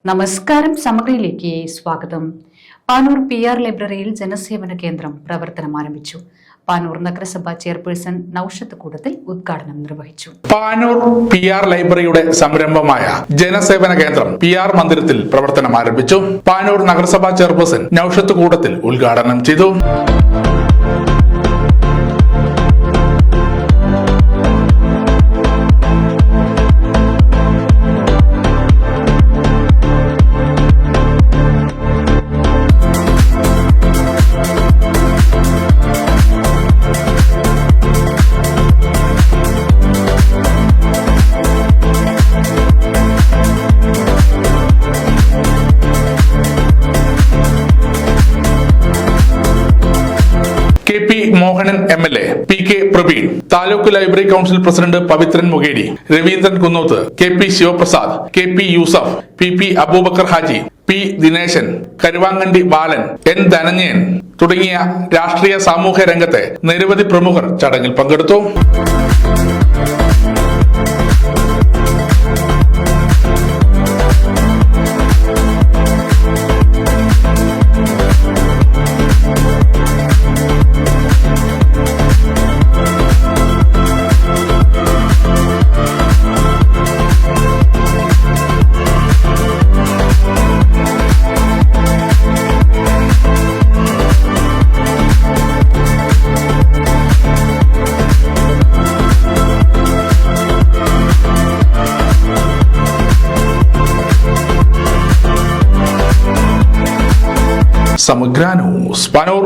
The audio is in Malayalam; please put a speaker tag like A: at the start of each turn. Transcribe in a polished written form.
A: നമസ്കാരം. സമഗ്രയിലേക്ക് സ്വാഗതം. പാനൂർ PR ലൈബ്രറിയിൽ ജനസേവന കേന്ദ്രം പ്രവർത്തനം ആരംഭിച്ചു. പാനൂർ നഗരസഭാ ചെയർപേഴ്സൺ നൌഷത്ത് കൂടത്തിൽ ഉദ്ഘാടനം നിർവഹിച്ചു.
B: പാനൂർ PR ലൈബ്രറിയുടെ സംരംഭമായ ജനസേവന കേന്ദ്രം PR മന്ദിരത്തിൽ പ്രവർത്തനം ആരംഭിച്ചു. പാനൂർ നഗരസഭാ ചെയർപേഴ്സൺ നൌഷത്ത് കൂടത്തിൽ ഉദ്ഘാടനം ചെയ്തു. KP Mohanan MLA, PK Praveen, taluk library council president Pavithran Mukheri, Raveendran Kunnoth, KP Sivaprasad, KP Yusuf, PP Aboobacker Haji, P Dineshan, Karuvangandi Balan, N Dhananjayan തുടങ്ങിയ രാഷ്ട്രീയ സാമൂഹ്യ രംഗത്തെ നിരവധി പ്രമുഖർ ചടങ്ങിൽ പങ്കെടുത്തു. സമഗ്ര ന്യൂസ്, പാനൂർ.